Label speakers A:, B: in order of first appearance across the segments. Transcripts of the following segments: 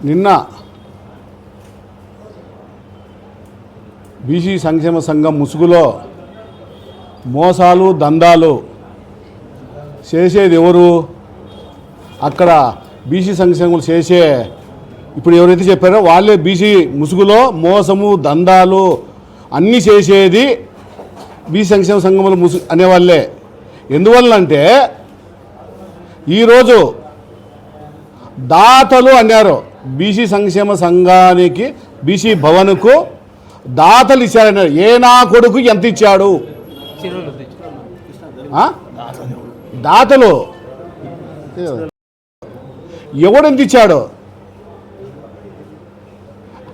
A: నిన్న బీసీ సంక్షేమ సంఘం ముసుగులో మోసాలు దందాలు చేసేది ఎవరు? అక్కడ బీసీ సంక్షేమం చేసే ఇప్పుడు ఎవరైతే చెప్పారో వాళ్ళే బీసీ ముసుగులో మోసము దందాలు అన్నీ చేసేది బీసీ సంక్షేమ సంఘముల ముసుగు అనేవాళ్ళే. ఎందువల్లంటే ఈరోజు దాతలు అన్నారు. బీసీ సంక్షేమ సంఘానికి బీసీ భవన్కు దాతలు ఇచ్చారన్నారు. ఏ నా కొడుకు ఎంత ఇచ్చాడు? దాతలు ఎవడెంత ఇచ్చాడు?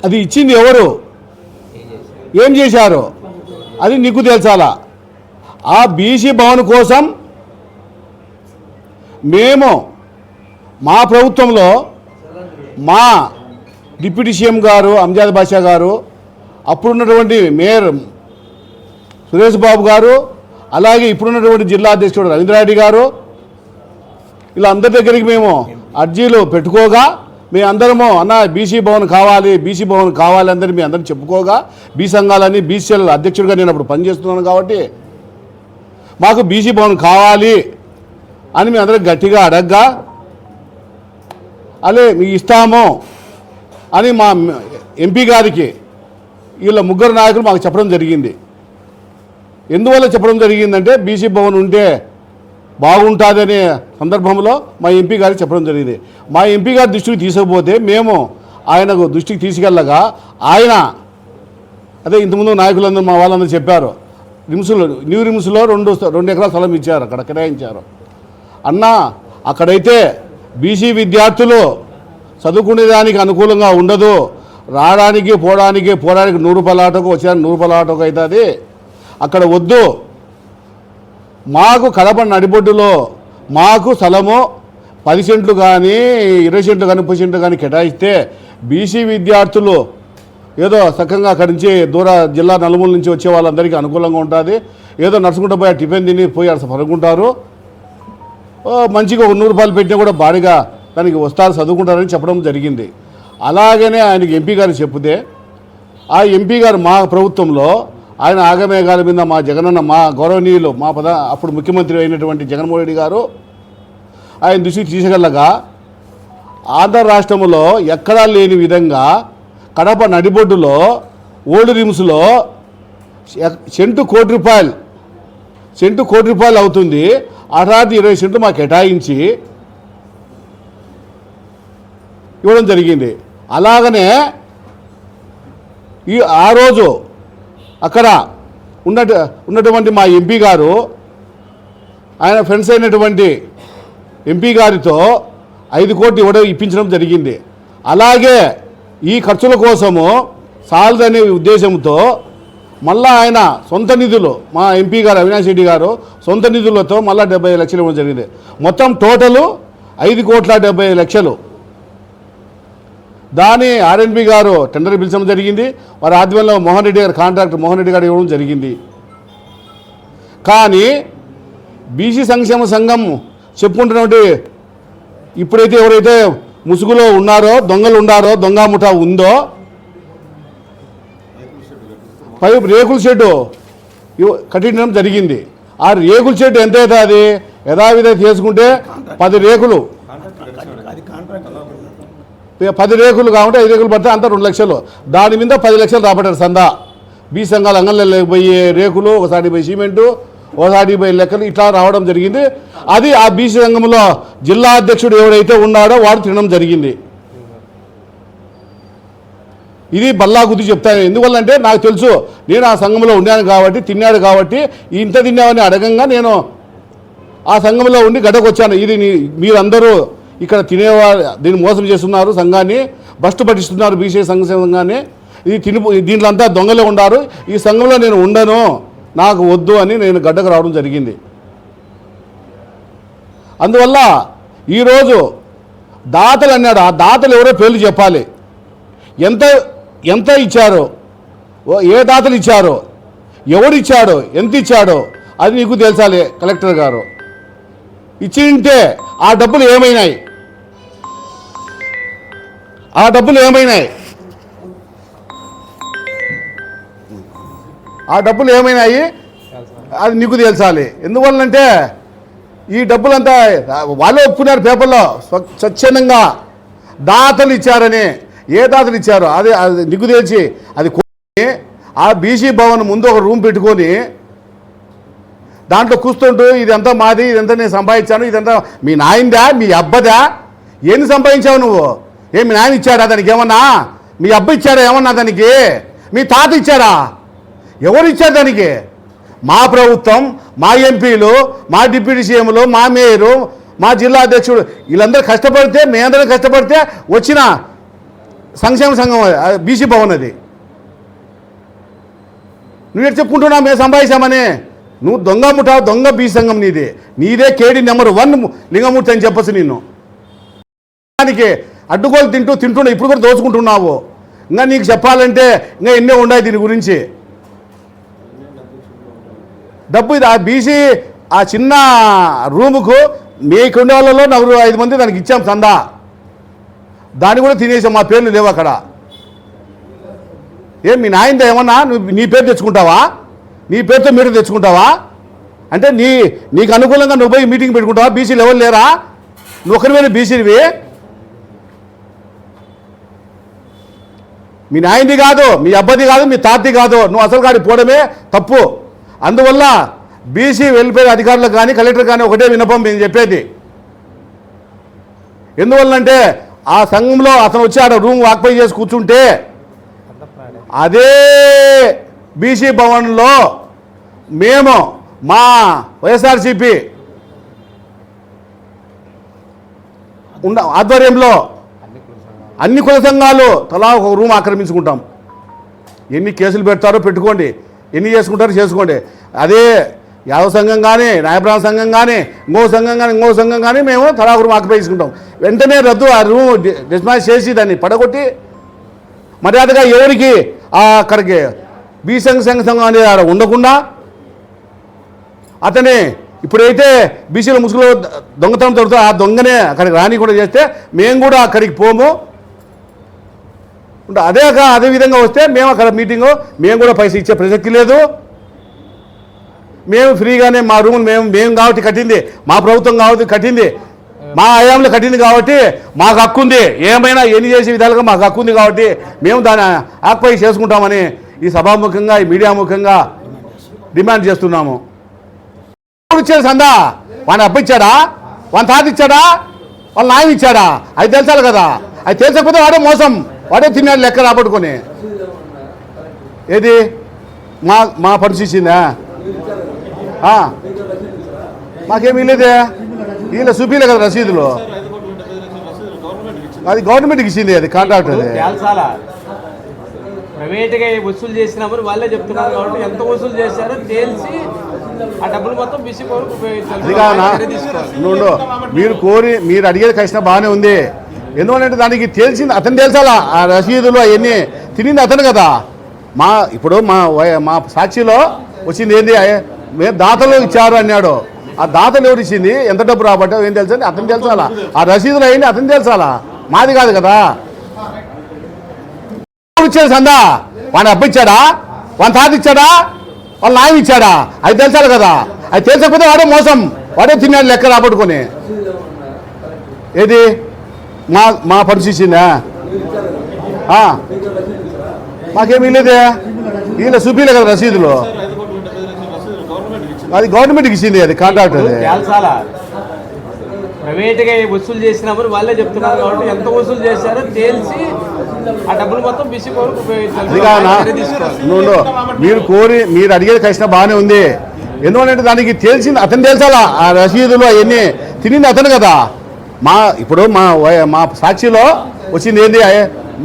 A: అది ఇచ్చింది ఎవరు? ఏం చేశారు? అది నీకు తెలుసాలా? ఆ బీసీ భవన్ కోసం మేము మా ప్రభుత్వంలో మా డిప్యూటీ సీఎం గారు అంజాద్ బాషా గారు, అప్పుడున్నటువంటి మేయర్ సురేష్ బాబు గారు, అలాగే ఇప్పుడున్నటువంటి జిల్లా అధ్యక్షుడు రవీంద్రారెడ్డి గారు, ఇలా అందరి దగ్గరికి మేము అర్జీలు పెట్టుకోగా మేమందరము అన్న బీసీ భవన్ కావాలి, బీసీ భవన్ కావాలి అందరి మీ అందరిని చెప్పుకోగా బీసీ సంఘాలని బీసీఎల్ అధ్యక్షుడిగా నేను అప్పుడు పనిచేస్తున్నాను కాబట్టి మాకు బీసీ భవన్ కావాలి అని మేము అందరం గట్టిగా అడగ్గా అలే మీకు ఇస్తాము అని మా ఎంపీ గారికి వీళ్ళ ముగ్గురు నాయకులు మాకు చెప్పడం జరిగింది. ఎందువల్ల చెప్పడం జరిగిందంటే బీసీ భవన్ ఉంటే బాగుంటుందనే సందర్భంలో మా ఎంపీ గారికి చెప్పడం జరిగింది. మా ఎంపీ గారి దృష్టికి తీసుకుపోతే మేము ఆయనకు దృష్టికి తీసుకెళ్ళగా ఆయన అదే ఇంతకుముందు నాయకులందరూ మా వాళ్ళందరూ చెప్పారు, న్యూ రిమ్స్లో రెండు ఎకరాల స్థలం ఇచ్చారు, అక్కడ కేటాయించారు. అన్న అక్కడైతే బీసీ విద్యార్థులు చదువుకునేదానికి అనుకూలంగా ఉండదు, రావడానికి పోవడానికి 100 రూపాయల ఆటోకు వచ్చేదానికి 100 రూపాయల ఆటోకు అవుతుంది, అక్కడ వద్దు. మాకు కడప నడిబొడ్డులో మాకు స్థలము 10 సెంట్లు కానీ 20 సెంట్లు కానీ 30 సెంట్లు కానీ కేటాయిస్తే బీసీ విద్యార్థులు ఏదో చక్కగా అక్కడి నుంచి జిల్లా నలుమూల నుంచి వచ్చే వాళ్ళందరికీ అనుకూలంగా ఉంటుంది, ఏదో నడుచుకుంటూ పోయి టిఫిన్ తిని పోయి అసలు పడుకుంటారు, మంచిగా 100 రూపాయలు పెట్టినా కూడా భారీగా దానికి వస్తారు చదువుకుంటారని చెప్పడం జరిగింది. అలాగనే ఆయనకి ఎంపీ గారు చెప్తే ఆ ఎంపీ గారు మా ప్రభుత్వంలో ఆయన ఆగమేఘాల మీద మా జగనన్న మా గౌరవనీయులు మా అప్పుడు ముఖ్యమంత్రి అయినటువంటి జగన్మోహన్ రెడ్డి గారు ఆయన దృష్టికి తీసుకెళ్ళగా ఆంధ్ర రాష్ట్రంలో ఎక్కడా లేని విధంగా కడప నడిబొడ్డులో ఓల్డ్ రిమ్స్లో సెంటు కోటి రూపాయలు అవుతుంది, అటాది 20 సెంట్లు మాకు కేటాయించి ఇవ్వడం జరిగింది. అలాగనే ఆ రోజు అక్కడ ఉన్నటువంటి మా ఎంపీ గారు ఆయన ఫ్రెండ్స్ అయినటువంటి ఎంపీ గారితో 5 కోట్లు ఇప్పించడం జరిగింది. అలాగే ఈ ఖర్చుల కోసము సాలదనే ఉద్దేశంతో మళ్ళా ఆయన సొంత నిధులు మా ఎంపీ గారు అవినాష్ రెడ్డి గారు సొంత నిధులతో మళ్ళీ 75 లక్షలు ఇవ్వడం జరిగింది. మొత్తం టోటలు 5,70,00,000. దాని ఆర్ఎన్బి గారు టెండర్ పిలిచడం జరిగింది. వారి ఆధ్వర్యంలో మోహన్ రెడ్డి గారు కాంట్రాక్టర్ మోహన్ రెడ్డి గారు ఇవ్వడం జరిగింది. కానీ బీసీ సంక్షేమ సంఘం చెప్పుకుంటున్నటువంటి ఇప్పుడైతే ఎవరైతే ముసుగులో ఉన్నారో దొంగలు ఉన్నారో దొంగ ముఠా ఉందో రేకుల షెడ్డు కట్టించడం జరిగింది. ఆ రేకుల షెడ్డు ఎంత అవుతుంది? యథావిధి చేసుకుంటే 10 రేకులు 10 రేకులు కాకుంటే 5 రేకులు పడితే అంతా 2 లక్షలు. దాని మీద 10 లక్షలు రాబట్టారు సందా. బీ సంఘాలు అంగళ్ళ పోయే రేకులు, ఒకసారి పోయి సిమెంటు, ఒకసారి పోయి లెక్కలు ఇట్లా రావడం జరిగింది. అది ఆ బీసీ సంఘంలో జిల్లా అధ్యక్షుడు ఎవరైతే ఉన్నాడో వాడు తినడం జరిగింది. ఇది బల్లా గుద్ది చెప్తాను. ఎందువల్లంటే నాకు తెలుసు, నేను ఆ సంఘంలో ఉన్నాను కాబట్టి తిన్నాడు కాబట్టి ఇంత తిన్నామని అడగంగా నేను ఆ సంఘంలో ఉండి గడ్డకు వచ్చాను. ఇది మీరందరూ ఇక్కడ తినేవారు దీన్ని మోసం చేస్తున్నారు, సంఘాన్ని భ్రష్టు పట్టిస్తున్నారు, బీసీ సంక్షేమ సంఘాన్ని, ఇది దీంట్లో అంతా దొంగలే ఉన్నారు, ఈ సంఘంలో నేను ఉండను, నాకు వద్దు అని నేను గడ్డకు రావడం జరిగింది. అందువల్ల ఈరోజు దాతలు అన్నాడు. ఆ దాతలు ఎవరో పేర్లు చెప్పాలి. ఎంత ఇచ్చారో, ఏ దాతలు ఇచ్చారో, ఎవడిచ్చాడో, ఎంత ఇచ్చాడో అది నీకు తెలుసాలి కలెక్టర్ గారు. ఇచ్చి ఉంటే ఆ డబ్బులు ఏమైనాయి? ఆ డబ్బులు ఏమైనాయి? ఆ డబ్బులు ఏమైనాయి అది నీకు తెలుసాలి. ఎందువల్లంటే ఈ డబ్బులంతా వాళ్ళే ఒప్పుకున్నారు పేపర్లో స్వచ్ఛందంగా దాతలు ఇచ్చారని. ఏ దాతలు ఇచ్చారో అది నీకు తెలిసి అది ఆ బీసీ భవన్ ముందు ఒక రూమ్ పెట్టుకొని దాంట్లో కూర్చుంటూ ఇదంతా మాది, ఇదంతా నేను సంపాదించాను, ఇదంతా మీ నాయనదా మీ అబ్బదా, ఏంది సంపాదించావు నువ్వు? మీ నాయన ఇచ్చాడా దానికి ఏమన్నా? మీ అబ్బ ఇచ్చాడా ఏమన్నా దానికి? మీ తాత ఇచ్చారా? ఎవరు ఇచ్చారు దానికి? మా ప్రభుత్వం, మా ఎంపీలు, మా డిప్యూటీ సీఎంలు, మా మేయరు, మా జిల్లా అధ్యక్షుడు వీళ్ళందరూ కష్టపడితే, మేమందరం కష్టపడితే వచ్చిన సంక్షేమ సంఘం బీసీ భవన్ అది. నువ్వు ఎటు చెప్పుకుంటున్నావు మేము సంపాదించామని? నువ్వు దొంగ ముఠా, దొంగ బీసీ సంఘం నీదే కేడీ నెంబర్ 1 లింగమూర్తి అని చెప్పచ్చు. నిన్ను దానికి అడ్డుగోలు తింటున్నావు, ఇప్పుడు కూడా దోచుకుంటున్నావు. ఇంకా నీకు చెప్పాలంటే ఇంకా ఎన్నో ఉన్నాయి దీని గురించి. డబ్బు ఇది ఆ బీసీ ఆ చిన్న రూముకు మీకు ఉండే వాళ్ళలో 4-5 మంది దానికి ఇచ్చాం చందా. దాన్ని కూడా తినేసాం, మా పేర్లు లేవు అక్కడ. మీ నాయనదా ఏమన్నా? నువ్వు నీ పేరు తెచ్చుకుంటావా? నీ పేరుతో మీరు తెచ్చుకుంటావా? అంటే నీకు అనుకూలంగా నువ్వు పోయి మీటింగ్ పెట్టుకుంటావా? బీసీలు ఎవరు లేరా? నువ్వు ఒకరివైనా బీసీవి. మీ నాయనది కాదు, మీ అబ్బది కాదు, మీ తాతది కాదు, నువ్వు అసలు కాడి పోవడమే తప్పు. అందువల్ల బీసీ వెల్ఫేర్ అధికారులకు కానీ కలెక్టర్ కానీ ఒకటే విన్నపం నేను చెప్పేది. ఎందువల్లంటే ఆ సంఘంలో అతను వచ్చి ఆడ రూమ్ ఆక్యుపై చేసి కూర్చుంటే అదే బీసీ భవన్లో మేము మా వైఎస్ఆర్సీపీ ఆధ్వర్యంలో అన్ని కుల సంఘాలు తలా ఒక రూమ్ ఆక్రమించుకుంటాం. ఎన్ని కేసులు పెడతారో పెట్టుకోండి, ఎన్ని చేసుకుంటారో చేసుకోండి. అదే యాదవ సంఘం కానీ, నాయబ్రాహ్మణ సంఘం కానీ, ఇంకో సంఘం కానీ మేము తలా ఒక రూమ్ ఆక్యుపై చేసుకుంటాం. వెంటనే రద్దు ఆ రూమ్ డిస్మాచ్ చేసి దాన్ని పడగొట్టి మర్యాదగా ఎవరికి అక్కడికి బీసీ సంఘం అనేది ఉండకుండా అతని ఇప్పుడైతే బీసీల ముసుగులో దొంగతనం దొరుకుతా ఆ దొంగనే అక్కడికి రాని కూడా చేస్తే మేము కూడా అక్కడికి పోము. అదే విధంగా వస్తే మేము అక్కడ మీటింగు మేము కూడా పైసలు ఇచ్చే ప్రసక్తి లేదు. మేము ఫ్రీగానే మా రూములు మేము కాబట్టి కట్టింది, మా ప్రభుత్వం కాబట్టి కట్టింది, మా హయాంలో కట్టింది కాబట్టి మాకు హక్కు ఉంది. ఏమైనా ఎన్ని చేసే విధాలుగా మాకు హక్కు ఉంది కాబట్టి మేము దాన్ని ఆక్యుపై చేసుకుంటామని ఈ సభాముఖంగా ఈ మీడియా ముఖంగా డిమాండ్ చేస్తున్నాము. ఇచ్చాడు సందా, వాడిని అప్పిచ్చాడా, వాని తాత ఇచ్చాడా, వాళ్ళ నాయన ఇచ్చాడా? అది తెలుసాలి కదా. అది తెలిసకపోతే వాడే మోసం, వాడే తిన్నాడు లెక్క రాబట్టుకొని. ఏది మా పరిస్థితిందా? మాకేమీ లేదే, వీళ్ళ చూపిలే కదా రసీదులు. అది గవర్నమెంట్కి ఇచ్చింది, అది కాంట్రాక్ట్. అది
B: ప్రైవేట్గా వసూలు చేసినామని వాళ్ళే చెప్తున్నారు కాబట్టి ఎంత వసూలు చేశారో తేల్చి ఆ డబ్బులు మొత్తం బీసీ కోరికి
A: ఉపయోగించాలి. మీరు అడిగేది కష్టం బాగానే ఉంది. ఎందుకంటే దానికి తెలిసింది అతను తెలుసాలా. ఆ రసీదులు అవన్నీ తినింది అతను కదా. ఇప్పుడు మా సాక్షిలో వచ్చింది ఏంది, మేము దాతలు ఇచ్చారు అన్నాడు. ఆ దాతలు ఎవరు ఇచ్చింది, ఎంత డబ్బు రాబట్టావు ఏం తెలుసండి అతను తెలుసాలా. ఆ రసీదులు అయ్యింది అతను తెలుసాలా, మాది కాదు కదా. ఇచ్చాడు సందా, వాడిని అప్పిచ్చాడా, వాని తాత ఇచ్చాడా, వాళ్ళ నాయన ఇచ్చాడా? అది తెలుసాలి కదా. అది తెలిసకపోతే వాడే మోసం, వాడే తిన్నాడు లెక్క రాబట్టుకొని. ఏది మా పరిస్థితిందా? మాకేమీ లేదే, వీళ్ళ చూపిలే కదా రసీదులు. అది గవర్నమెంట్కి ఇచ్చింది, అది కాంట్రాక్ట్. అది
B: ప్రైవేట్గా వసూలు చేసినామని వాళ్ళే చెప్తున్నారు కాబట్టి ఎంత వసూలు చేశారో తేల్చి ఆ డబ్బులు మొత్తం బీసీ కోరికి ఉపయోగించాలి.
A: మీరు అడిగేది కష్టం బాగానే ఉంది. ఎందుకంటే దానికి తెలిసింది అతను తెలుసాలా. ఆ రసీదులు అవన్నీ తినింది అతను కదా. ఇప్పుడు మా సాక్షిలో వచ్చింది ఏంది,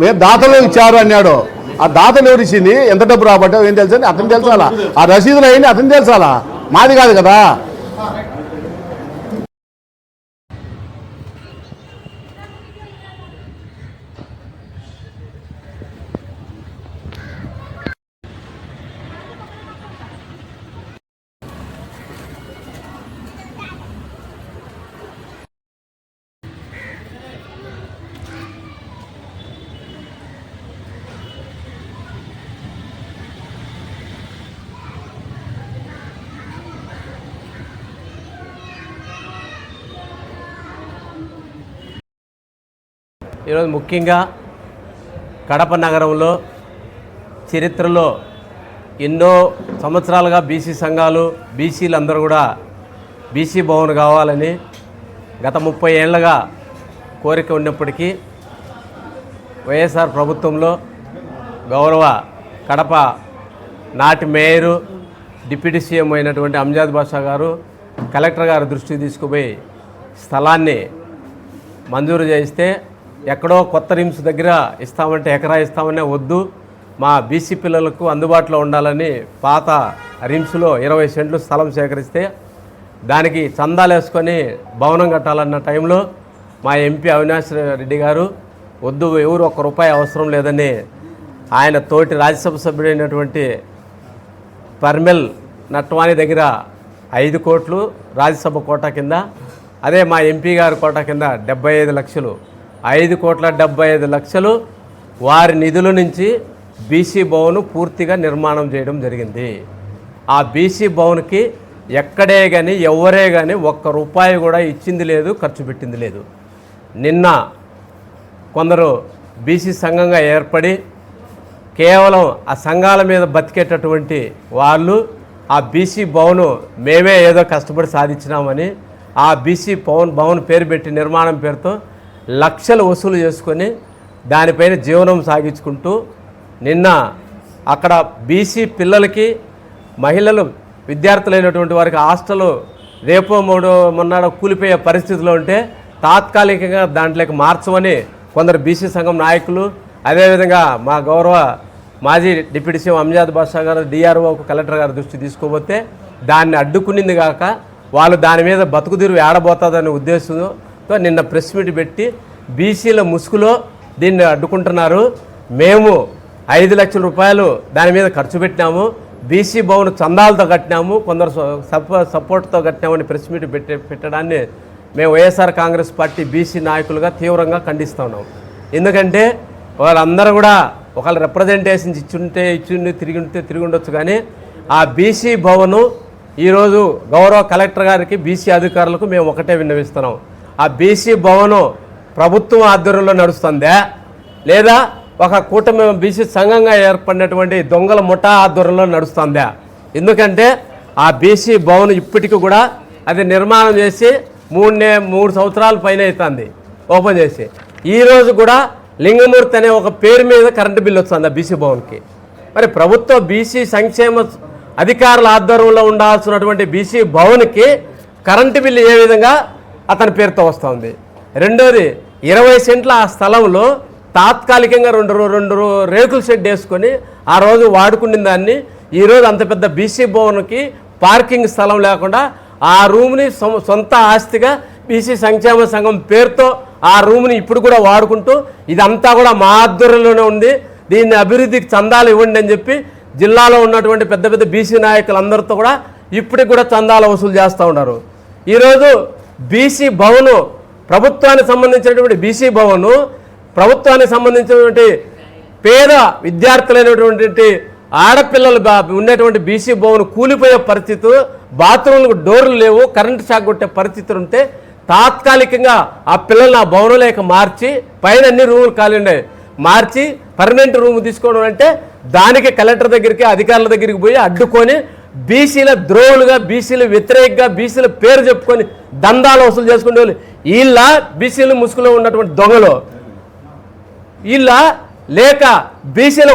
A: మేము దాతలు ఇచ్చారు అన్నాడు. ఆ దాతలు ఎవరు ఇచ్చింది, ఎంత డబ్బు రాబట్టావు ఏం తెలుసండి అతను తెలుసాలా. ఆ రసీదులు అయ్యింది అతను తెలుసాలా, మాది కాదు కదా.
B: ఈరోజు ముఖ్యంగా కడప నగరంలో చరిత్రలో ఎన్నో సంవత్సరాలుగా బీసీ సంఘాలు బీసీలందరూ కూడా బీసీ భవన్ కావాలని గత 30 ఏళ్లుగా కోరిక ఉన్నప్పటికీ వైఎస్ఆర్ ప్రభుత్వంలో గౌరవ కడప నాటి మేయరు డిప్యూటీ సీఎం అయినటువంటి అంజాద్ బాషా గారు కలెక్టర్ గారి దృష్టికి తీసుకుపోయి స్థలాన్ని మంజూరు చేయిస్తే ఎక్కడో కొత్త రిమ్స్ దగ్గర ఇస్తామంటే ఎకరా ఇస్తామనే వద్దు, మా బీసీ పిల్లలకు అందుబాటులో ఉండాలని పాత రిమ్స్లో 20 సెంట్లు స్థలం సేకరిస్తే దానికి చందాలు వేసుకొని భవనం కట్టాలన్న టైంలో మా ఎంపీ అవినాష్ రెడ్డి గారు వద్దు, ఎవరు ₹1 అవసరం లేదని ఆయన తోటి రాజ్యసభ సభ్యుడైనటువంటి పర్మెల్ నట్వాని దగ్గర 5 కోట్లు రాజ్యసభ కోటా కింద, అదే మా ఎంపీ గారి కోటా కింద 75 లక్షలు, 5,75,00,000 వారి నిధుల నుంచి బీసీ భవన్ పూర్తిగా నిర్మాణం చేయడం జరిగింది. ఆ బీసీ భవన్కి ఎక్కడే కానీ ఎవరే కానీ ₹1 కూడా ఇచ్చింది లేదు, ఖర్చు పెట్టింది లేదు. నిన్న కొందరు బీసీ సంఘంగా ఏర్పడి కేవలం ఆ సంఘాల మీద బతికేటటువంటి వాళ్ళు ఆ బీసీ భవన్ మేమే ఏదో కష్టపడి సాధించినామని ఆ బీసీ భవన్ పేరు పెట్టి నిర్మాణం పేరుతో లక్షలు వసూలు చేసుకొని దానిపైన జీవనం సాగించుకుంటూ నిన్న అక్కడ బీసీ పిల్లలకి మహిళలు విద్యార్థులైనటువంటి వారికి హాస్టల్ రేపో మొన్నాడో కూలిపోయే పరిస్థితిలో ఉంటే తాత్కాలికంగా దాంట్లోకి మార్చమని కొందరు బీసీ సంఘం నాయకులు, అదేవిధంగా మా గౌరవ మాజీ డిప్యూటీ సీఎం అంజాద్ బాషా గారు డిఆర్ఓకు కలెక్టర్ గారి దృష్టి తీసుకోబోతే దాన్ని అడ్డుకునింది కాక వాళ్ళు దాని మీద బతుకుదీరు ఏడబోతుందనే ఉద్దేశంతో నిన్న ప్రెస్ మీట్ పెట్టి బీసీల ముసుగులో దీన్ని అడ్డుకుంటున్నారు. మేము 5 లక్షల రూపాయలు దాని మీద ఖర్చు పెట్టినాము, బీసీ భవన్ చందాలతో కట్టినాము, కొందరు సపోర్ట్తో కట్టినామని ప్రెస్ మీట్ పెట్టడాన్ని మేము వైఎస్ఆర్ కాంగ్రెస్ పార్టీ బీసీ నాయకులుగా తీవ్రంగా ఖండిస్తూ ఉన్నాం. ఎందుకంటే వాళ్ళందరూ కూడా ఒకళ్ళు రిప్రజెంటేషన్స్ ఇచ్చుండి తిరిగి ఉండొచ్చు, కానీ ఆ బీసీ భవను ఈరోజు గౌరవ కలెక్టర్ గారికి బీసీ అధికారులకు మేము ఒకటే విన్నవిస్తున్నాం. ఆ బీసీ భవను ప్రభుత్వం ఆధ్వర్యంలో నడుస్తుందా లేదా ఒక కూటమి బీసీ సంఘంగా ఏర్పడినటువంటి దొంగల ముఠా ఆధ్వర్యంలో నడుస్తుందా? ఎందుకంటే ఆ బీసీ భవన్ ఇప్పటికీ కూడా అది నిర్మాణం చేసి 3 సంవత్సరాల పైన అవుతుంది ఓపెన్ చేసి. ఈరోజు కూడా లింగమూర్తి అనే ఒక పేరు మీద కరెంటు బిల్లు వస్తుంది ఆ బీసీ భవన్కి. మరి ప్రభుత్వ బీసీ సంక్షేమ అధికారుల ఆధ్వర్యంలో ఉండాల్సినటువంటి బీసీ భవన్కి కరెంటు బిల్లు ఏ విధంగా అతని పేరుతో వస్తుంది? రెండోది 20 సెంట్ల ఆ స్థలంలో తాత్కాలికంగా రెండు రేకుల షెడ్ వేసుకొని ఆ రోజు వాడుకున్న దాన్ని ఈరోజు అంత పెద్ద బీసీ భవన్కి పార్కింగ్ స్థలం లేకుండా ఆ రూమ్ని సొంత ఆస్తిగా బీసీ సంక్షేమ సంఘం పేరుతో ఆ రూమ్ని ఇప్పుడు కూడా వాడుకుంటూ ఇదంతా కూడా మా ఆధ్వర్యంలోనే ఉంది, దీన్ని అభివృద్ధికి చందాలు ఇవ్వండి అని చెప్పి జిల్లాలో ఉన్నటువంటి పెద్ద పెద్ద బీసీ నాయకులందరితో కూడా ఇప్పటికి కూడా చందాలు వసూలు చేస్తూ ఉన్నారు. ఈరోజు బీసీ భవను ప్రభుత్వానికి సంబంధించినటువంటి బీసీ భవను ప్రభుత్వానికి సంబంధించినటువంటి పేద విద్యార్థులైనటువంటి ఆడపిల్లలు ఉన్నటువంటి బీసీ భవన్ కూలిపోయే పరిస్థితి, బాత్రూమ్లకు డోర్లు లేవు, కరెంటు షాక్ కొట్టే పరిస్థితులు ఉంటే తాత్కాలికంగా ఆ పిల్లల్ని ఆ భవనంలోక మార్చి పైన అన్ని రూములు ఖాళీ ఉన్నాయి మార్చి పర్మనెంట్ రూమ్ తీసుకోవడం అంటే దానికి కలెక్టర్ దగ్గరికి అధికారుల దగ్గరికి పోయి అడ్డుకొని బీసీల ద్రోహులుగా బీసీల వ్యతిరేకంగా బీసీల పేరు చెప్పుకొని దందాలు వసూలు చేసుకునే వాళ్ళు వీళ్ళ బీసీలు ముసుగులో ఉన్నటువంటి దొంగలు వీళ్ళ లేక బీసీల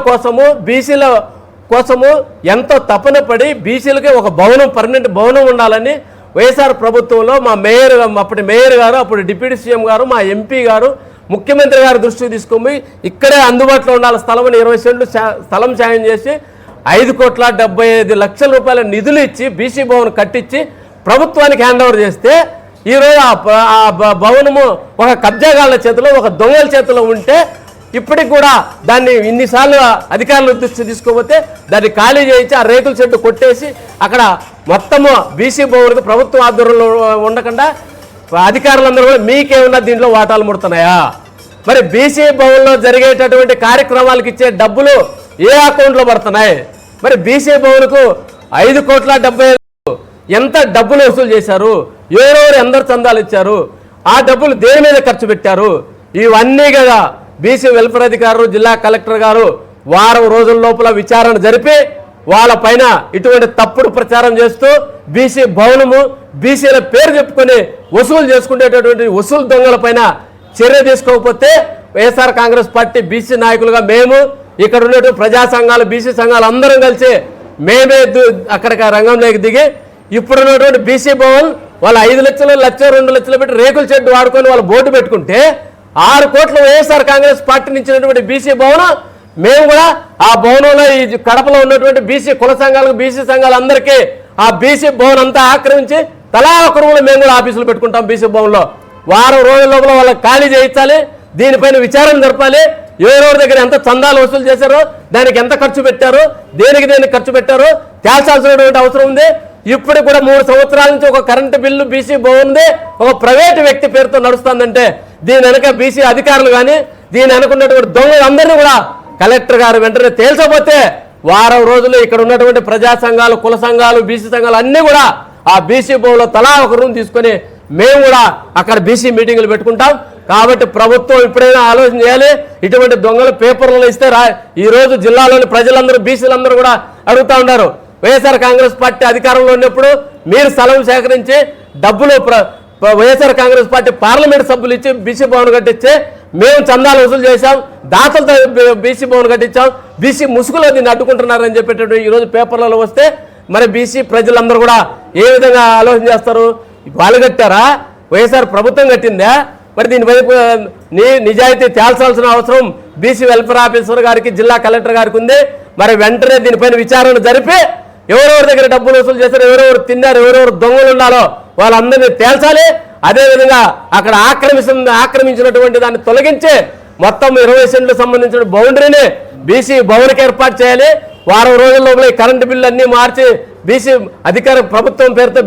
B: కోసము ఎంతో తపన పడి బీసీలకి ఒక భవనం పర్మనెంట్ భవనం ఉండాలని వైఎస్ఆర్ ప్రభుత్వంలో మా మేయర్ అప్పటి మేయర్ గారు అప్పుడు డిప్యూటీ సీఎం గారు మా ఎంపీ గారు ముఖ్యమంత్రి గారి దృష్టికి తీసుకొని ఇక్కడే అందుబాటులో ఉండాలి స్థలమని 20 సెంట్లు స్థలం సాయం చేసి 5,75,00,000 రూపాయల నిధులు ఇచ్చి బీసీ భవన్ కట్టించి ప్రభుత్వానికి హ్యాండ్ ఓవర్ చేస్తే ఈరోజు ఆ భవనము ఒక కబ్జాగాళ్ళ చేతిలో ఒక దొంగల చేతిలో ఉంటే ఇప్పటికి కూడా దాన్ని ఇన్నిసార్లు అధికారుల దృష్టి తీసుకోకపోతే దాన్ని ఖాళీ చేయించి ఆ రేకుల చెట్టు కొట్టేసి అక్కడ మొత్తము బీసీ భవన్కి ప్రభుత్వం ఆధ్వర్యంలో ఉండకుండా అధికారులందరూ కూడా మీకేమన్నా దీంట్లో వాటాలు ముడుతున్నాయా? మరి బీసీ భవన్లో జరిగేటటువంటి కార్యక్రమాలకు ఇచ్చే డబ్బులు ఏ అకౌంట్లో పడుతున్నాయి? మరి బీసీ భవన్కు 5,70,00,000 ఎంత డబ్బులు వసూలు చేశారు? ఎవరెవరు ఎందరు చందాలు ఇచ్చారు? ఆ డబ్బులు దేని మీద ఖర్చు పెట్టారు? ఇవన్నీ కదా బీసీ వెల్ఫేర్ అధికారులు జిల్లా కలెక్టర్ గారు వారం రోజుల లోపల విచారణ జరిపి వాళ్ళ పైన ఇటువంటి తప్పుడు ప్రచారం చేస్తూ బీసీ భవనము బీసీల పేరు చెప్పుకొని వసూలు చేసుకునేటటువంటి వసూలు దొంగల పైన చర్య తీసుకోకపోతే వైఎస్ఆర్ కాంగ్రెస్ పార్టీ బీసీ నాయకులుగా మేము ఇక్కడ ఉన్నటువంటి ప్రజా సంఘాలు బీసీ సంఘాలు అందరం కలిసి మేమే అక్కడికి రంగంలోకి దిగి ఇప్పుడున్నటువంటి బీసీ భవన్ వాళ్ళు 5 లక్షలు 2 లక్షలు పెట్టి రేకుల షెడ్ వాడుకొని వాళ్ళు బోర్డు పెట్టుకుంటే 6 కోట్ల వైఎస్ఆర్ కాంగ్రెస్ పార్టీ ఇచ్చినటువంటి బీసీ భవనం మేము కూడా ఆ భవనంలో ఈ కడపలో ఉన్నటువంటి బీసీ కుల సంఘాలకు బీసీ సంఘాలందరికీ ఆ బీసీ భవన్ అంతా ఆక్రమించి తలా ఒక రూమ్లో మేము కూడా ఆఫీసులు పెట్టుకుంటాం బీసీ భవన్లో వారం రోజుల లోపల వాళ్ళకి ఖాళీ చేయించాలి దీనిపైన విచారణ జరపాలి ఎవరెవరి దగ్గర ఎంత చందాలు వసూలు చేశారో దానికి ఎంత ఖర్చు పెట్టారో దేనికి ఖర్చు పెట్టారో తేల్చాల్సినటువంటి అవసరం ఉంది ఇప్పుడు కూడా 3 సంవత్సరాల నుంచి ఒక కరెంటు బిల్లు బీసీ భవన్ది ఒక ప్రైవేటు వ్యక్తి పేరుతో నడుస్తుందంటే దీని వెనక బీసీ అధికారులు కానీ దీని వెనకున్నటువంటి దొంగలందరినీ కూడా కలెక్టర్ గారు వెంటనే తేల్చకపోతే వారం రోజులు ఇక్కడ ఉన్నటువంటి ప్రజా సంఘాలు కుల సంఘాలు బీసీ సంఘాలు అన్నీ కూడా ఆ బీసీ భవన్లో తలా ఒక రూమ్ తీసుకొని మేము కూడా అక్కడ బీసీ మీటింగులు పెట్టుకుంటాం కాబట్టి ప్రభుత్వం ఇప్పుడైనా ఆలోచన చేయాలి ఇటువంటి దొంగలు పేపర్లలో ఇస్తే ఈ రోజు జిల్లాలోని ప్రజలందరూ బీసీలందరూ కూడా అడుగుతా ఉన్నారు వైఎస్ఆర్ కాంగ్రెస్ పార్టీ అధికారంలో ఉన్నప్పుడు మీరు స్థలం సేకరించి డబ్బులు వైఎస్ఆర్ కాంగ్రెస్ పార్టీ పార్లమెంట్ సభ్యులు ఇచ్చి బీసీ భవన్ కట్టించి మేము చందాలు వసూలు చేశాం దాతలతో బీసీ భవన్ కట్టించాం బీసీ ముసుగులో దీన్ని అడ్డుకుంటున్నారని చెప్పేటటువంటి ఈరోజు పేపర్లలో వస్తే మరి బీసీ ప్రజలందరూ కూడా ఏ విధంగా ఆలోచన చేస్తారు వాళ్ళు కట్టారా వైఎస్ఆర్ ప్రభుత్వం కట్టిందా మరి దీనిపై నిజాయితీ తేల్చాల్సిన అవసరం బీసీ వెల్ఫేర్ ఆఫీసర్ గారికి జిల్లా కలెక్టర్ గారికి ఉంది మరి వెంటనే దీనిపైన విచారణ జరిపి ఎవరెవరి దగ్గర డబ్బులు వసూలు చేశారు ఎవరెవరు తిన్నారు ఎవరెవరు దొంగలు ఉన్నారో వాళ్ళందరినీ తేల్చాలి అదేవిధంగా అక్కడ ఆక్రమించినటువంటి దాన్ని తొలగించి మొత్తం 20 సెంట్లకు సంబంధించిన బౌండరీని బీసీ భవన్కి ఏర్పాటు చేయాలి వారం రోజుల లోపల కరెంటు బిల్లు అన్నీ మార్చి బీసీ అధికార ప్రభుత్వం పేరుతో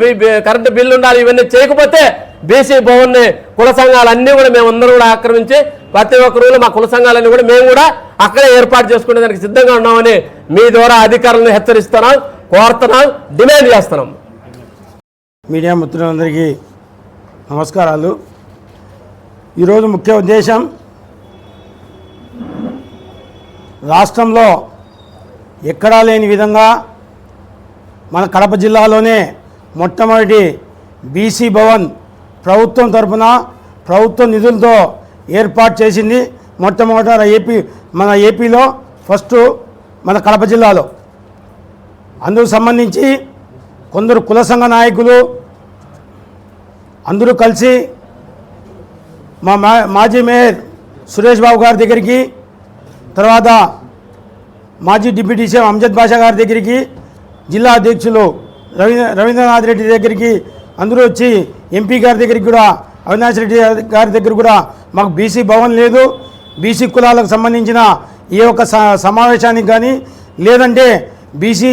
B: కరెంటు బిల్లు ఉండాలి ఇవన్నీ చేయకపోతే బీసీ భవన్ని కుల సంఘాలన్నీ కూడా మేమందరం కూడా ఆక్రమించి ప్రతి ఒక్క రోజు మా కుల సంఘాలన్నీ కూడా మేము కూడా అక్కడే ఏర్పాటు చేసుకునే దానికి సిద్ధంగా ఉన్నామని మీ ద్వారా అధికారులను హెచ్చరిస్తున్నాం కోరుతున్నాం డిమాండ్ చేస్తున్నాం.
C: మీడియా మిత్రులందరికీ నమస్కారాలు. ఈరోజు ముఖ్య ఉద్దేశం రాష్ట్రంలో ఎక్కడా లేని విధంగా మన కడప జిల్లాలోనే మొట్టమొదటి బీసీ భవన్ ప్రభుత్వం తరఫున ప్రభుత్వ నిధులతో ఏర్పాటు చేసింది. మొట్టమొదట మన ఏపీలో ఫస్ట్ మన కడప జిల్లాలో. అందుకు సంబంధించి కొందరు కుల సంఘ నాయకులు అందరూ కలిసి మా మాజీ మేయర్ సురేష్ బాబు గారి దగ్గరికి, తర్వాత మాజీ డిప్యూటీ సీఎం అమ్జద్ బాషా గారి దగ్గరికి, జిల్లా అధ్యక్షులు రవీంద్రనాథ్ రెడ్డి దగ్గరికి అందరూ వచ్చి ఎంపీ గారి దగ్గరికి కూడా అవినాష్ రెడ్డి గారి దగ్గర కూడా మాకు బీసీ భవన్ లేదు, బీసీ కులాలకు సంబంధించిన ఏ ఒక్క సమావేశానికి కానీ లేదంటే బీసీ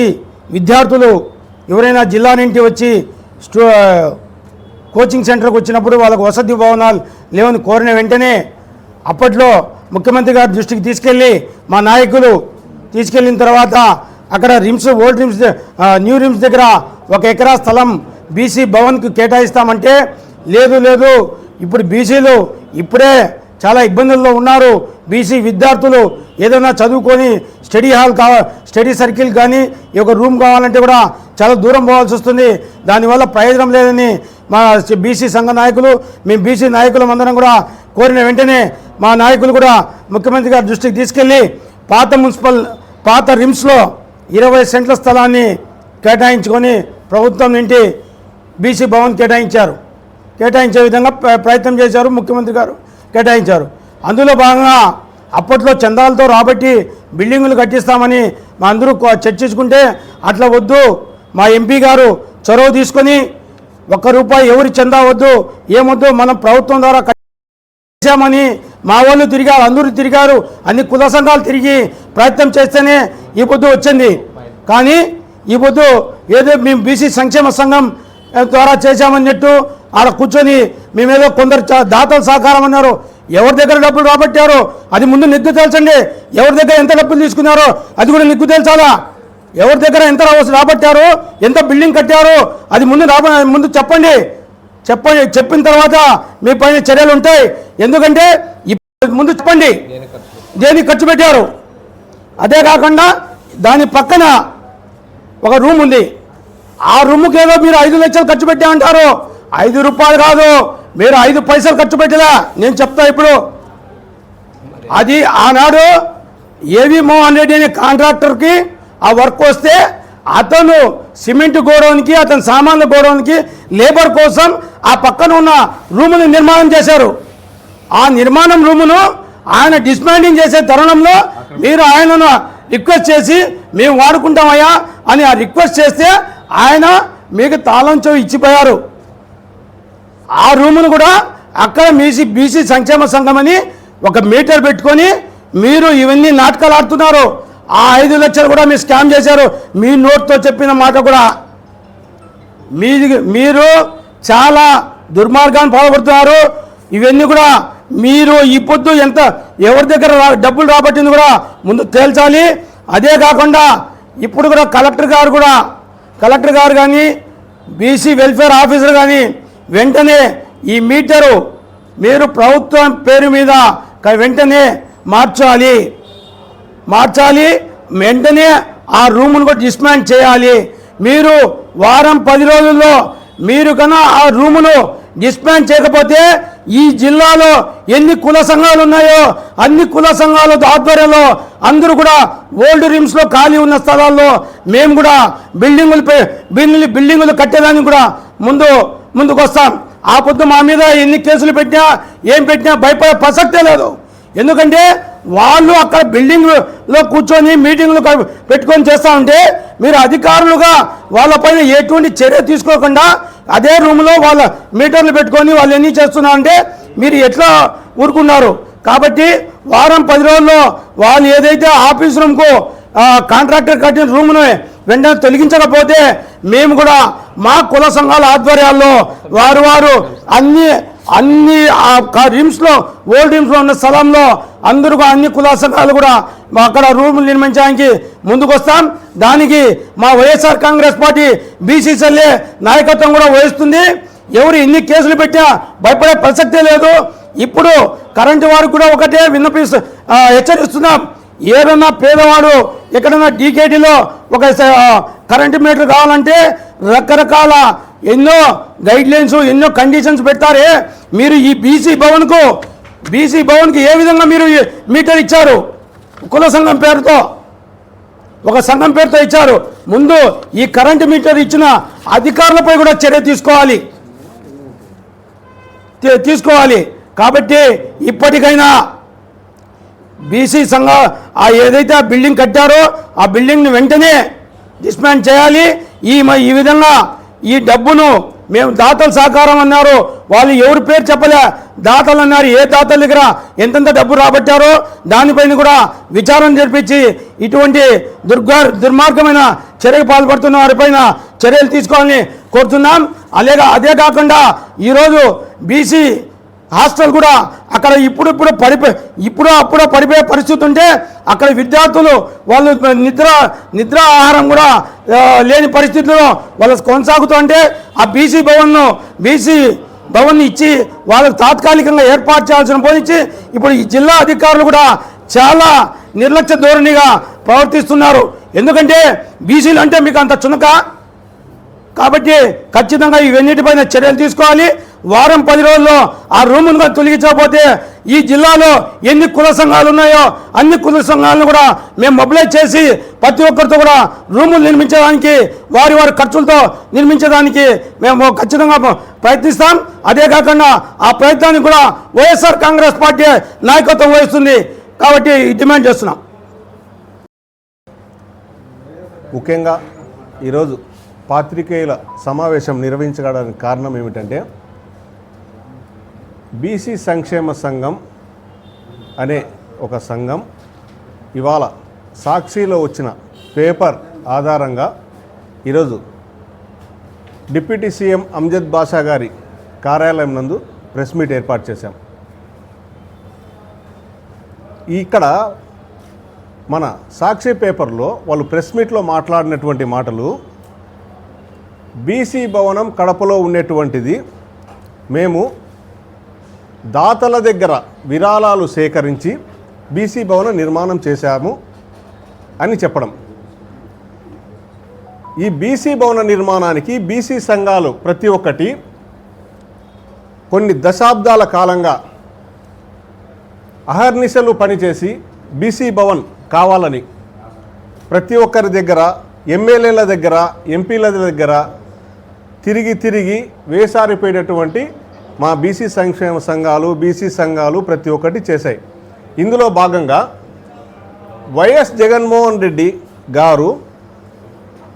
C: విద్యార్థులు ఎవరైనా జిల్లా నుండి వచ్చి కోచింగ్ సెంటర్కి వచ్చినప్పుడు వాళ్ళకు వసతి భవనాలు లేవని కోరిన వెంటనే అప్పట్లో ముఖ్యమంత్రి గారి దృష్టికి తీసుకెళ్ళి మా నాయకులు తీసుకెళ్ళిన తర్వాత అక్కడ ఓల్డ్ రిమ్స్ న్యూ రిమ్స్ దగ్గర 1 ఎకరా స్థలం బీసీ భవన్కు కేటాయిస్తామంటే లేదు ఇప్పుడు బీసీలు ఇప్పుడే చాలా ఇబ్బందుల్లో ఉన్నారు, బీసీ విద్యార్థులు ఏదైనా చదువుకొని స్టడీ సర్కిల్ కానీ ఈ ఒక రూమ్ కావాలంటే కూడా చాలా దూరం పోవాల్సి వస్తుంది, దానివల్ల ప్రయోజనం లేదని మా బీసీ సంఘ నాయకులు మేము బీసీ నాయకులం అందరం కూడా కోరిన వెంటనే మా నాయకులు కూడా ముఖ్యమంత్రి గారి దృష్టికి తీసుకెళ్ళి పాత రిమ్స్లో 20 సెంట్ల స్థలాన్ని కేటాయించుకొని ప్రభుత్వం నుండి బీసీ భవన్ కేటాయించే విధంగా ప్రయత్నం చేశారు, ముఖ్యమంత్రి గారు కేటాయించారు. అందులో భాగంగా అప్పట్లో చందాలతో రాబట్టి బిల్డింగులు కట్టిస్తామని మా అందరూ చర్చించుకుంటే అట్లా వద్దు, మా ఎంపీ గారు చొరవ తీసుకొని ₹1 ఎవరి చందా వద్దు ఏమొద్దు మనం ప్రభుత్వం ద్వారా కట్టించామని మా వాళ్ళు తిరిగారు, అందరూ తిరిగారు, అన్ని కుల సంఘాలు తిరిగి ప్రయత్నం చేస్తేనే ఈ పొద్దు వచ్చింది. కానీ ఈ పొద్దు ఏదో మేము బీసీ సంక్షేమ సంఘం ద్వారా చేశామన్నట్టు ఆడ కూర్చొని మేమేదో కొందరు దాతలు సహకారం అన్నారు. ఎవరి దగ్గర డబ్బులు రాబట్టారో అది ముందు నిగ్గు తేల్చండి, ఎవరి దగ్గర ఎంత డబ్బులు తీసుకున్నారో అది కూడా నిగ్గు తేల్చాలా, ఎవరి దగ్గర ఎంత రాబట్టారో ఎంత బిల్డింగ్ కట్టారో అది ముందు చెప్పండి. చెప్పిన తర్వాత మీ పైన చర్యలు ఉంటాయి. ఎందుకంటే ముందు చెప్పండి దేనికి ఖర్చు పెట్టారు. అదే కాకుండా దాని పక్కన ఒక రూమ్ ఉంది. ఆ రూమ్కి ఏదో మీరు 5 లక్షలు ఖర్చు పెట్టామంటారు. 5 రూపాయలు కాదు, మీరు 5 పైసలు ఖర్చు పెట్టలే. నేను చెప్తా ఇప్పుడు. అది ఆనాడు ఏవి మోహన్ రెడ్డి అనే కాంట్రాక్టర్కి ఆ వర్క్ వస్తే అతను సిమెంట్ గోడౌన్కి, అతని సామాన్ల గోడౌన్కి లేబర్ కోసం ఆ పక్కన ఉన్న రూముని నిర్మాణం చేశారు. ఆ నిర్మాణం రూమును ఆయన డిస్మాండింగ్ చేసే తరుణంలో మీరు ఆయనను రిక్వెస్ట్ చేసి మేము వాడుకుంటామయ్యా అని ఆ రిక్వెస్ట్ చేస్తే ఆయన మీకు తాళం చెవి ఇచ్చిపోయారు. ఆ రూమును కూడా అక్కడ బీసీ సంక్షేమ సంఘం అని ఒక మీటర్ పెట్టుకొని మీరు ఇవన్నీ నాటకాలు ఆడుతున్నారు. ఆ 5 లక్షలు కూడా మీరు స్కామ్ చేశారు. మీ నోట్తో చెప్పిన మాట కూడా మీరు చాలా దుర్మార్గాన్ని పాల్పడుతున్నారు. ఇవన్నీ కూడా మీరు ఈ పొద్దు ఎంత ఎవరి దగ్గర డబ్బులు రాబట్టింది కూడా ముందు తేల్చాలి. అదే కాకుండా ఇప్పుడు కూడా కలెక్టర్ గారు కానీ బీసీ వెల్ఫేర్ ఆఫీసర్ కానీ వెంటనే ఈ మీటరు మీరు ప్రభుత్వం పేరు మీద వెంటనే మార్చాలి. వెంటనే ఆ రూమును కూడా డిస్మాండ్ చేయాలి. మీరు వారం 10 రోజుల్లో మీరు కన్నా ఆ రూమును డిస్మాండ్ చేయకపోతే ఈ జిల్లాలో ఎన్ని కుల సంఘాలు ఉన్నాయో అన్ని కుల సంఘాల ఆధ్వర్యంలో అందరూ కూడా ఓల్డ్ రిమ్స్లో ఖాళీ ఉన్న స్థలాల్లో మేము కూడా బిల్డింగులు కట్టేదానికి కూడా ముందుకు వస్తాం. ఆ పొద్దు మా మీద ఎన్ని కేసులు పెట్టినా భయపడే ప్రసక్తే లేదు. ఎందుకంటే వాళ్ళు అక్కడ బిల్డింగ్లో కూర్చొని మీటింగ్లు పెట్టుకొని చేస్తూ ఉంటే మీరు అధికారులుగా వాళ్ళపైన ఎటువంటి చర్య తీసుకోకుండా అదే రూమ్లో వాళ్ళ మీటర్లు పెట్టుకొని వాళ్ళు ఎన్ని చేస్తున్నారంటే మీరు ఎట్లా ఊరుకున్నారు. కాబట్టి వారం 10 రోజుల్లో వాళ్ళు ఏదైతే ఆఫీస్ రూమ్కు కాంట్రాక్టర్ కట్టిన రూమ్ను వెంటనే తొలగించకపోతే మేము కూడా మా కుల సంఘాల ఆధ్వర్యాల్లో వారు అన్ని రిమ్స్లో ఓల్డ్ రిమ్స్లో ఉన్న స్థలంలో అందరూ అన్ని కుల సంఘాలు కూడా అక్కడ రూములు నిర్మించడానికి ముందుకు వస్తాం. దానికి మా వైఎస్ఆర్ కాంగ్రెస్ పార్టీ బీసీసీఎల్ఏ నాయకత్వం కూడా వహిస్తుంది. ఎవరు ఎన్ని కేసులు పెట్టినా భయపడే ప్రసక్తే లేదు. ఇప్పుడు కరెంటు వారికి కూడా ఒకటే హెచ్చరిస్తున్నాం. ఏదన్నా పేదవాడు ఎక్కడన్నా డీకేటీలో ఒక కరెంటు మీటర్ కావాలంటే రకరకాల ఎన్నో గైడ్ లైన్స్ ఎన్నో కండిషన్స్ పెడతారే. మీరు ఈ బీసీ భవన్కి ఏ విధంగా మీరు మీటర్ ఇచ్చారు? కుల సంఘం పేరుతో ఒక సంఘం పేరుతో ఇచ్చారు. ముందు ఈ కరెంటు మీటర్ ఇచ్చిన అధికారులపై కూడా చర్య తీసుకోవాలి. కాబట్టి ఇప్పటికైనా బీసీ సంఘ ఏదైతే ఆ బిల్డింగ్ కట్టారో ఆ బిల్డింగ్ని వెంటనే డిస్మాండ్ చేయాలి. ఈ విధంగా ఈ డబ్బును మేము దాతలు సహకారం అన్నారు, వాళ్ళు ఎవరి పేరు చెప్పలే, దాతలు అన్నారు. ఏ దాతల దగ్గర ఎంతెంత డబ్బు రాబట్టారో దానిపైన కూడా విచారణ జరిపించి ఇటువంటి దుర్మార్గమైన చర్యకు పాల్పడుతున్న వారిపైన చర్యలు తీసుకోవాలని కోరుతున్నాం. అదే కాకుండా ఈరోజు బీసీ హాస్టల్ కూడా అక్కడ అప్పుడో పడిపోయే పరిస్థితి ఉంటే అక్కడ విద్యార్థులు వాళ్ళు నిద్ర ఆహారం కూడా లేని పరిస్థితుల్లో వాళ్ళు కొనసాగుతుంటే ఆ బీసీ భవన్ని ఇచ్చి వాళ్ళకు తాత్కాలికంగా ఏర్పాటు చేయాల్సిన పోనిచ్చి ఇప్పుడు ఈ జిల్లా అధికారులు కూడా చాలా నిర్లక్ష్య ధోరణిగా ప్రవర్తిస్తున్నారు. ఎందుకంటే బీసీలు అంటే మీకు అంత చునక. కాబట్టి ఖచ్చితంగా ఇవన్నిటిపైన చర్యలు తీసుకోవాలి. వారం 10 రోజుల్లో ఆ రూమును తొలగించకపోతే ఈ జిల్లాలో ఎన్ని కుల సంఘాలు ఉన్నాయో అన్ని కుల సంఘాలను కూడా మేము మొబిలైజ్ చేసి ప్రతి ఒక్కరితో కూడా రూములు నిర్మించడానికి వారి ఖర్చులతో నిర్మించడానికి మేము ఖచ్చితంగా ప్రయత్నిస్తాం. అదే కాకుండా ఆ ప్రయత్నానికి కూడా వైఎస్ఆర్ కాంగ్రెస్ పార్టీ నాయకత్వం వహిస్తుంది. కాబట్టి డిమాండ్ చేస్తున్నాం.
D: ముఖ్యంగా ఈరోజు పాత్రికేయుల సమావేశం నిర్వహించడానికి కారణం ఏమిటంటే బీసీ సంక్షేమ సంఘం అనే ఒక సంఘం ఇవాళ సాక్షిలో వచ్చిన పేపర్ ఆధారంగా ఈరోజు డిప్యూటీ సీఎం అమ్జద్ బాషా గారి కార్యాలయం నందు ప్రెస్ మీట్ ఏర్పాటు చేశాం. ఇక్కడ మన సాక్షి పేపర్లో వాళ్ళు ప్రెస్ మీట్లో మాట్లాడినటువంటి మాటలు, బీసీ భవనం కడపలో ఉండేటువంటిది మేము దాతల దగ్గర విరాళాలు సేకరించి బీసీ భవన నిర్మాణం చేశాము అని చెప్పడం. ఈ బీసీ భవన నిర్మాణానికి బీసీ సంఘాలు ప్రతి ఒక్కటి కొన్ని దశాబ్దాల కాలంగా అహర్నిశలు పనిచేసి బీసీ భవన్ కావాలని ప్రతి ఒక్కరి దగ్గర, ఎమ్మెల్యేల దగ్గర, ఎంపీల దగ్గర తిరిగి వేసారిపోయినటువంటి మా బీసీ సంక్షేమ సంఘాలు, బీసీ సంఘాలు ప్రతి ఒక్కటి చేశాయి. ఇందులో భాగంగా వైఎస్ జగన్మోహన్ రెడ్డి గారు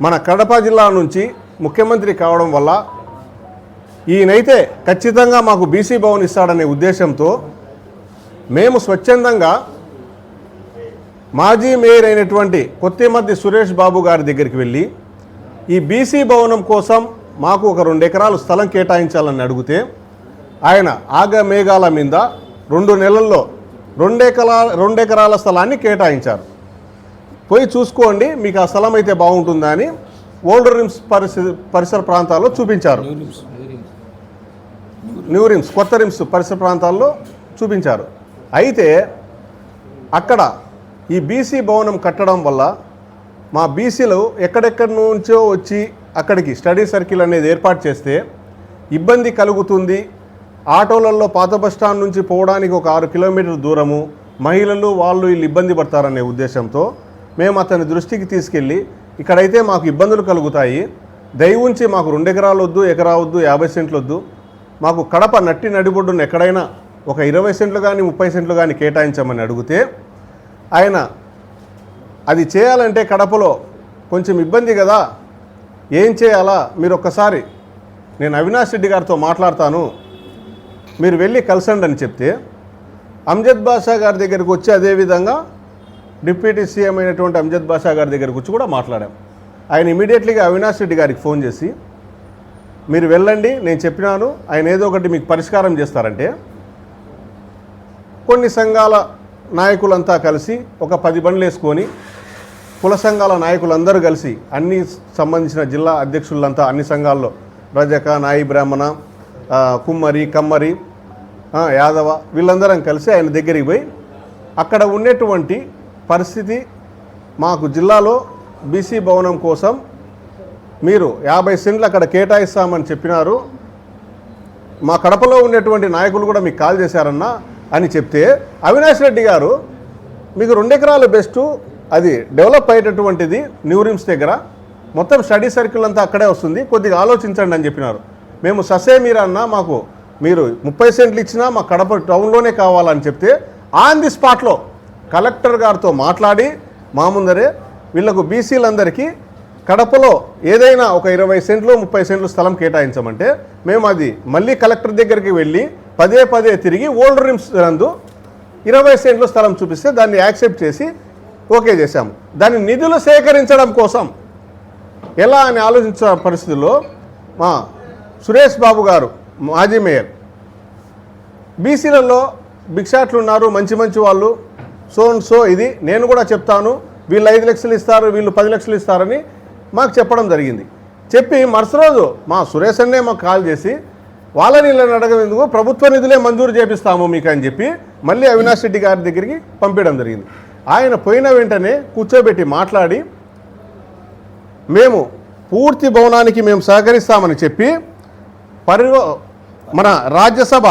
D: మన కడప జిల్లా నుంచి ముఖ్యమంత్రి కావడం వల్ల ఈయనైతే ఖచ్చితంగా మాకు బీసీ భవన్ ఇస్తాడనే ఉద్దేశంతో మేము స్వచ్ఛందంగా మాజీ మేయర్ అయినటువంటి కొత్తిమద్ది సురేష్ బాబు గారి దగ్గరికి వెళ్ళి ఈ బీసీ భవనం కోసం మాకు ఒక 2 ఎకరాలు స్థలం కేటాయించాలని అడిగితే ఆయన ఆగమేఘాల మీద 2 నెలల్లో 2 ఎకరాల స్థలాన్ని కేటాయించారు. పోయి చూసుకోండి, మీకు ఆ స్థలం అయితే బాగుంటుందా అని ఓల్డ్ రిమ్స్ పరిసర ప్రాంతాల్లో చూపించారు. న్యూ రిమ్స్, కొత్త రిమ్స్ పరిసర ప్రాంతాల్లో చూపించారు. అయితే అక్కడ ఈ బీసీ భవనం కట్టడం వల్ల మా బీసీలు ఎక్కడెక్కడి నుంచో వచ్చి అక్కడికి స్టడీ సర్కిల్ అనేది ఏర్పాటు చేస్తే ఇబ్బంది కలుగుతుంది. ఆటోలలో పాత బస్టాండ్ నుంచి పోవడానికి ఒక 6 కిలోమీటర్ల దూరము, మహిళలు వాళ్ళు వీళ్ళు ఇబ్బంది పడతారనే ఉద్దేశంతో మేము అతని దృష్టికి తీసుకెళ్ళి ఇక్కడైతే మాకు ఇబ్బందులు కలుగుతాయి, దయవుంచి మాకు 2 ఎకరాలు వద్దు, ఎకరా వద్దు, 50 సెంట్లు వద్దు, మాకు కడప నట్టి నడిబొడ్డును ఎక్కడైనా ఒక 20 సెంట్లు కానీ 30 సెంట్లు కానీ కేటాయించమని అడిగితే ఆయన అది చేయాలంటే కడపలో కొంచెం ఇబ్బంది కదా, ఏం చేయాలా మీరు ఒక్కసారి నేను అవినాష్ రెడ్డి గారితో మాట్లాడతాను, మీరు వెళ్ళి కలిసండి అని చెప్తే అమ్జద్ బాషా గారి దగ్గరికి వచ్చి అదేవిధంగా డిప్యూటీ సీఎం అయినటువంటి అమ్జద్ బాషా గారి దగ్గరికి వచ్చి కూడా మాట్లాడాం. ఆయన ఇమీడియట్లీగా అవినాష్ రెడ్డి గారికి ఫోన్ చేసి మీరు వెళ్ళండి, నేను చెప్పినాను, ఆయన ఏదో ఒకటి మీకు పరిష్కారం చేస్తారంటే కొన్ని సంఘాల నాయకులంతా కలిసి ఒక 10 బండ్లు వేసుకొని కుల సంఘాల నాయకులందరూ కలిసి అన్ని సంబంధించిన జిల్లా అధ్యక్షులంతా అన్ని సంఘాల్లో రజక, నాయి బ్రాహ్మణ, కుమ్మరి, కమ్మరి, యాదవ వీళ్ళందరం కలిసి ఆయన దగ్గరికి పోయి అక్కడ ఉన్నటువంటి పరిస్థితి, మాకు జిల్లాలో బీసీ భవనం కోసం మీరు 50 సెంట్లు అక్కడ కేటాయిస్తామని చెప్పినారు, మా కడపలో ఉన్నటువంటి నాయకులు కూడా మీకు కాల్ చేశారన్నా అని చెప్తే అవినాష్ రెడ్డి గారు మీకు 2 ఎకరాలు బెస్టు, అది డెవలప్ అయ్యేటటువంటిది న్యూ రిమ్స్ దగ్గర, మొత్తం స్టడీ సర్కిల్ అంతా అక్కడే వస్తుంది, కొద్దిగా ఆలోచించండి అని చెప్పినారు. మేము ససే మీరన్నా మాకు మీరు 30 సెంట్లు ఇచ్చినా మా కడప టౌన్లోనే కావాలని చెప్తే ఆన్ ది స్పాట్లో కలెక్టర్ గారితో మాట్లాడి మా ముందరే వీళ్లకు బీసీలందరికీ కడపలో ఏదైనా ఒక 20 సెంట్లు 30 సెంట్లు స్థలం కేటాయించమంటే మేము అది మళ్ళీ కలెక్టర్ దగ్గరికి వెళ్ళి పదే తిరిగి ఓల్డ్ రిమ్స్ నందు 20 సెంట్లు స్థలం చూపిస్తే దాన్ని యాక్సెప్ట్ చేసి ఓకే చేశాము. దాన్ని నిధులు సేకరించడం కోసం ఎలా అని ఆలోచించిన పరిస్థితుల్లో మా సురేష్ బాబు గారు మాజీ మేయర్, బీసీలలో భిక్షాట్లు ఉన్నారు, మంచి వాళ్ళు, సో ఇది నేను కూడా చెప్తాను, వీళ్ళు 5 లక్షలు ఇస్తారు, వీళ్ళు 10 లక్షలు ఇస్తారని మాకు చెప్పడం జరిగింది. చెప్పి మరుసటి రోజు మా సురేష్ అన్నే మాకు కాల్ చేసి వాళ్ళని వీళ్ళని అడగేందుకు ప్రభుత్వ నిధులే మంజూరు చేపిస్తాము మీకు అని చెప్పి మళ్ళీ అవినాష్ రెడ్డి గారి దగ్గరికి పంపించడం జరిగింది. ఆయన పోయిన వెంటనే కూర్చోబెట్టి మాట్లాడి మేము పూర్తి భవనానికి మేము సహకరిస్తామని చెప్పి మన రాజ్యసభ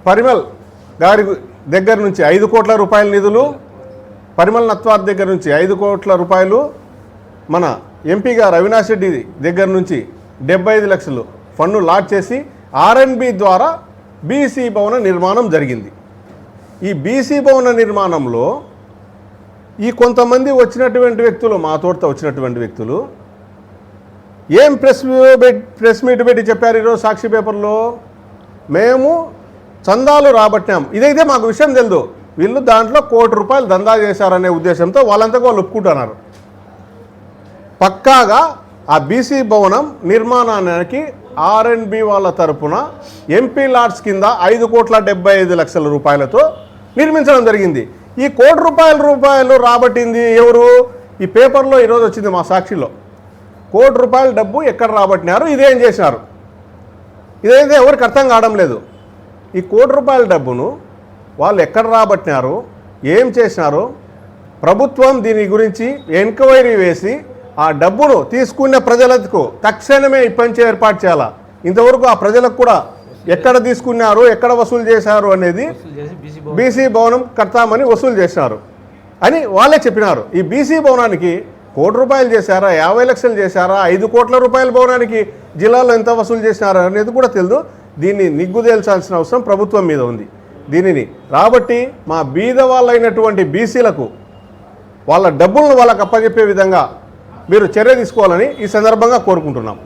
D: పరిమల్ గారి దగ్గర నుంచి 5 కోట్ల రూపాయల నిధులు, పరిమల్ నత్వార్ దగ్గర నుంచి 5 కోట్ల రూపాయలు, మన ఎంపీ గారు అవినాష్ రెడ్డి దగ్గర నుంచి 75 లక్షలు ఫండ్ను లాట్ చేసి ఆర్ఎన్బి ద్వారా బీసీ భవన నిర్మాణం జరిగింది. ఈ బీసీ భవన నిర్మాణంలో ఈ కొంతమంది వచ్చినటువంటి వ్యక్తులు, మా తోట వచ్చినటువంటి వ్యక్తులు ఏం ప్రెస్ మీట్ పెట్టి చెప్పారు ఈరోజు సాక్షి పేపర్లో, మేము చందాలు రాబట్టాం, ఇదైతే మాకు విషయం తెలియదు, వీళ్ళు దాంట్లో 1 కోటి రూపాయలు దందా చేశారనే ఉద్దేశంతో వాళ్ళంతా వాళ్ళు ఒప్పుకుంటున్నారు. పక్కాగా ఆ బీసీ భవనం నిర్మాణానికి ఆర్ఎన్బి వాళ్ళ తరపున ఎంపీ లాట్స్ కింద 5,75,00,000 రూపాయలతో నిర్మించడం జరిగింది. ఈ 1 కోటి రూపాయలు రాబట్టింది ఎవరు? ఈ పేపర్లో ఈరోజు వచ్చింది మా సాక్షిలో. 1 కోటి రూపాయల డబ్బు ఎక్కడ రాబట్టినారు, ఇదేం చేసినారు? ఇదైతే ఎవరికి అర్థం కావడం లేదు. ఈ ₹1,00,00,000 డబ్బును వాళ్ళు ఎక్కడ రాబట్టినారో, ఏం చేసినారో ప్రభుత్వం దీని గురించి ఎంక్వైరీ వేసి ఆ డబ్బును తీసుకున్న ప్రజలకు తక్షణమే ఇప్పించే ఏర్పాటు చేయాలా. ఇంతవరకు ఆ ప్రజలకు కూడా ఎక్కడ తీసుకున్నారు, ఎక్కడ వసూలు చేశారు అనేది బీసీ భవనం కడతామని వసూలు చేశారు అని వాళ్ళే చెప్పినారు. ఈ బీసీ భవనానికి ₹1,00,00,000 చేశారా, 50 లక్షలు చేశారా, 5 కోట్ల రూపాయల భవనానికి జిల్లాలో ఎంత వసూలు చేసినారా అనేది కూడా తెలియదు. దీన్ని నిగ్గు తేల్చాల్సిన అవసరం ప్రభుత్వం మీద ఉంది. దీనిని రాబట్టి మా బీద వాళ్ళైనటువంటి బీసీలకు వాళ్ళ డబ్బులను వాళ్ళకు అప్పచెప్పే విధంగా మీరు చర్య తీసుకోవాలని ఈ సందర్భంగా కోరుకుంటున్నాం.